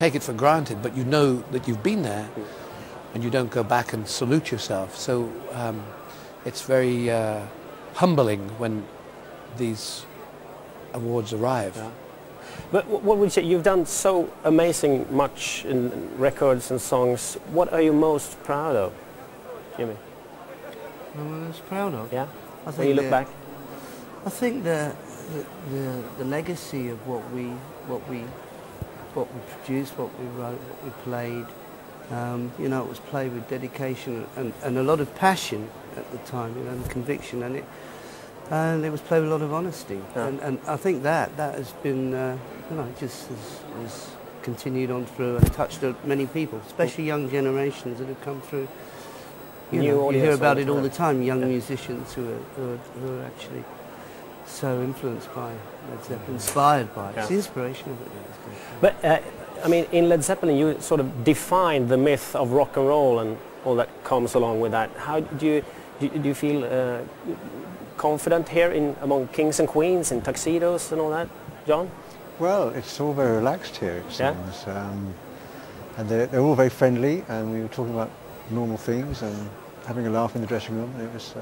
Take it for granted, but you know that you've been there, and you don't go back and salute yourself. So it's very humbling when these awards arrive. Yeah. But what would you say? You've done so amazing much in records and songs. What are you most proud of, Jimmy? I'm most proud of? Yeah. I think when you look back. I think the legacy of what we produced, what we wrote, what we played. You know, it was played with dedication and a lot of passion at the time, you know, and conviction, and it was played with a lot of honesty. Yeah. And I think that has been, you know, just has continued on through and touched many people, especially young generations that have come through. You hear about it all the time, young musicians who are actually so influenced by Led Zeppelin, inspired by it. Yeah. It's the inspiration of it. But I mean, in Led Zeppelin, you sort of defined the myth of rock and roll and all that comes along with that. How do you feel confident here among kings and queens in tuxedos and all that, John? Well, it's all very relaxed here, it seems. Yeah. And they're all very friendly, and we were talking about normal things and having a laugh in the dressing room. It was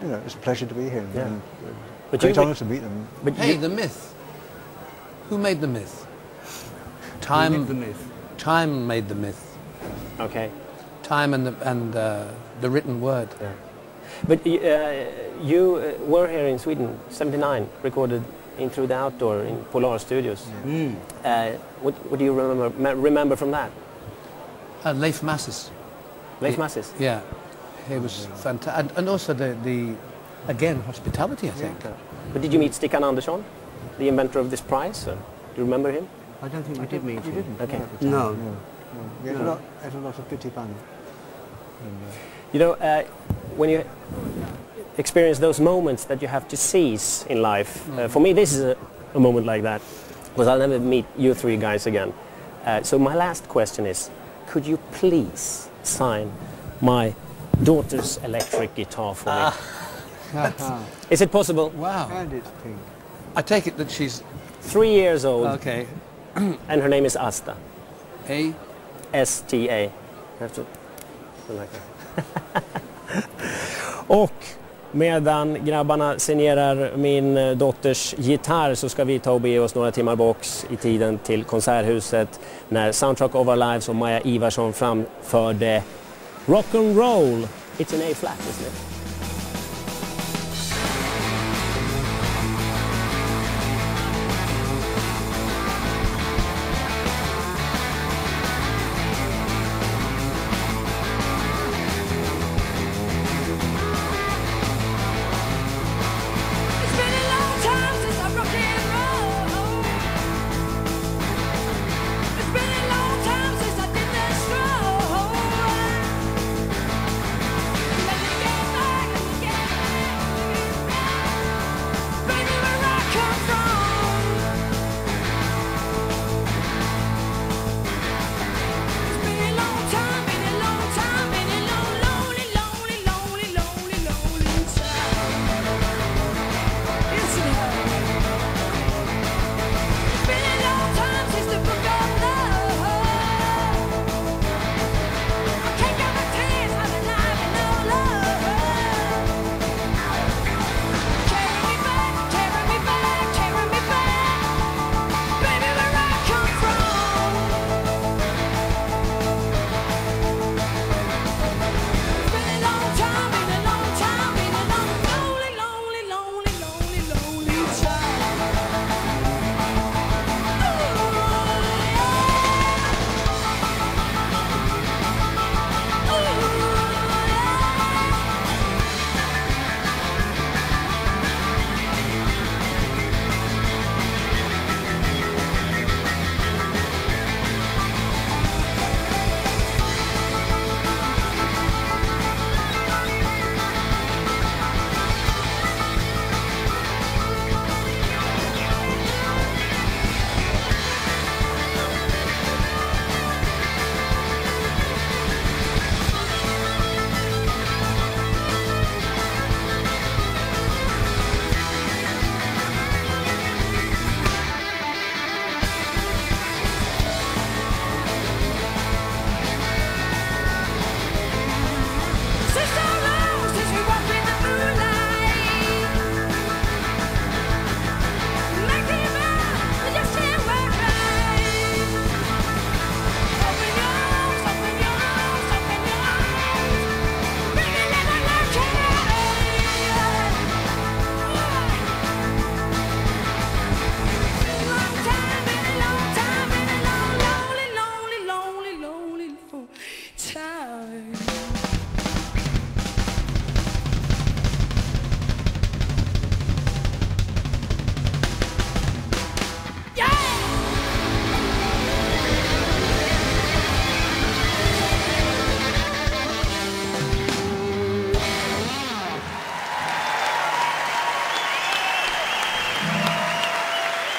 you know, it was a pleasure to be here. Yeah. And But great honour to meet them. But hey, the myth. Who made the myth? Time. Who made the myth? Time made the myth. Okay. Time and the written word. Yeah. But you were here in Sweden, '79, recorded in Through the Outdoor in Polar Studios. Yeah. What do you remember from that? Leif Masses. Leif Masses? Yeah. It was fantastic. And also the again, hospitality, I think. Yeah. But did you meet Stickan Andersson, the inventor of this prize? Do you remember him? I don't think we did meet him. Didn't? Okay. No. We had a lot of pity band. You know, when you experience those moments that you have to seize in life, for me this is a moment like that, because I'll never meet you three guys again. So my last question is, could you please sign my daughter's electric guitar for me? Is it possible? Wow. And it's pink. I take it that she's 3 years old, okay. and her name is Asta. S-T-A. Have to like that. Och medan grabbarna signerar min dotters gitarr så ska vi ta och be oss några timmar box i tiden till Konserthuset när Soundtrack of Our Lives och Maja Ivarsson framförde Rock and Roll. It's an A-flat, isn't it? Let me get my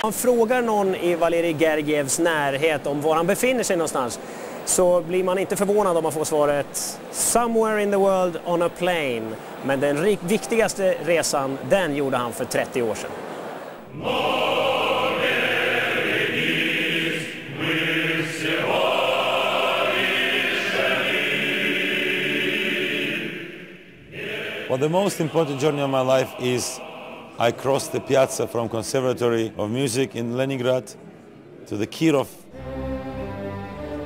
Om man frågar någon i Valery Gergievs närhet om var han befinner sig någonstans, så blir man inte förvånad om man får svaret "Somewhere in the world on a plane". Men den viktigaste resan, den gjorde han för 30 år sedan. Well, the most important journey of my life is I crossed the piazza from Conservatory of Music in Leningrad to the Kirov.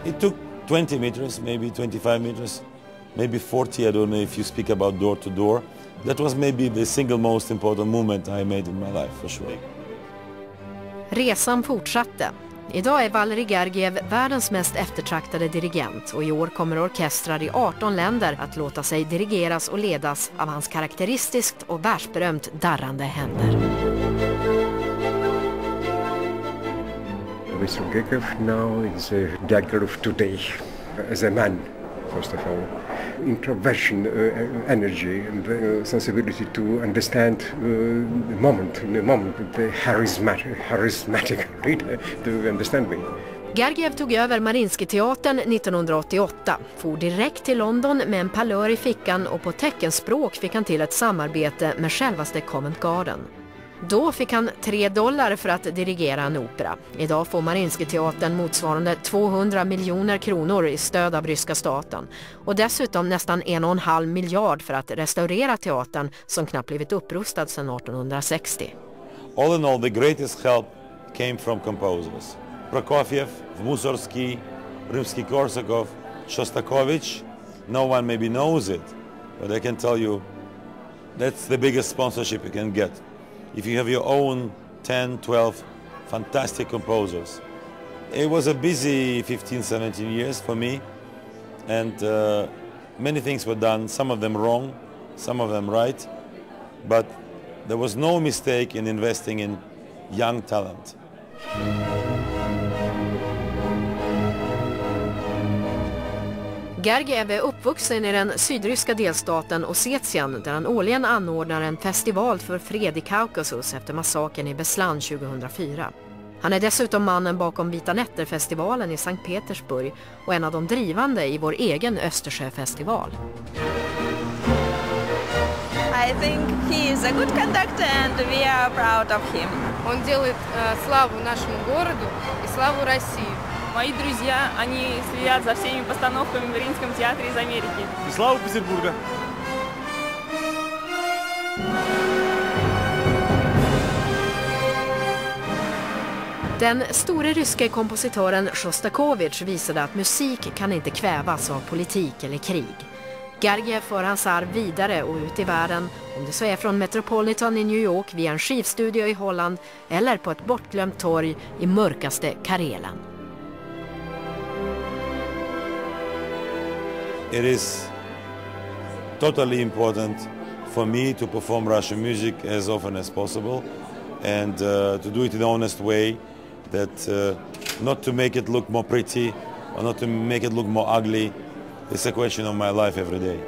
It took 20 meters, maybe 25 meters, maybe 40, I don't know if you speak about door to door. That was maybe the single most important movement I made in my life, for sure. Resan fortsatte. Idag är Valery Gergiev världens mest eftertraktade dirigent och i år kommer orkestrar i 18 länder att låta sig dirigeras och ledas av hans karaktäristiskt och världsberömt darrande händer. Mr. Gergiev now is a dagger of today as a man, first of all. Introversion, energy and sensibility to understand the moment, the charismatic reader to understand me. Gergiev tog över Mariinski-teatern 1988, for direkt till London med en palör i fickan och på teckenspråk fick han till ett samarbete med självaste Covent Garden. Då fick han $3 för att dirigera en opera. Idag får Mariinski-teatern motsvarande 200 miljoner kronor i stöd av ryska staten. Och dessutom nästan 1,5 miljard för att restaurera teatern som knappt blivit upprustad sedan 1860. All in all, the greatest help came from composers. Prokofiev, Mussorgsky, Rimsky-Korsakov, Shostakovich. No one maybe knows it, but I can tell you that's the biggest sponsorship you can get. If you have your own 10, 12 fantastic composers. It was a busy 15, 17 years for me, and many things were done, some of them wrong, some of them right, but there was no mistake in investing in young talent. Gergiev är uppvuxen i den sydryska delstaten Ossetien där han årligen anordnar en festival för fred i Kaukasus efter massakern i Beslan 2004. Han är dessutom mannen bakom Vita Nätter-festivalen i Sankt Petersburg och en av de drivande i vår egen Östersjöfestival. I think he is a good conductor and we are proud of him. Он делает славу нашему городу и славу России. Мои друзья, они следят за всеми постановками в Мариинском театре из Америки. И славу Петербурга! Den store ryske kompositören Shostakovich visade att musik kan inte kvävas av politik eller krig. Gergiev för hans arv vidare och ut i världen, om det så är från Metropolitan i New York via en skivstudio i Holland eller på ett bortglömt torg i mörkaste Karelen. It is totally important for me to perform Russian music as often as possible and to do it in an honest way, that not to make it look more pretty or not to make it look more ugly. It's a question of my life every day.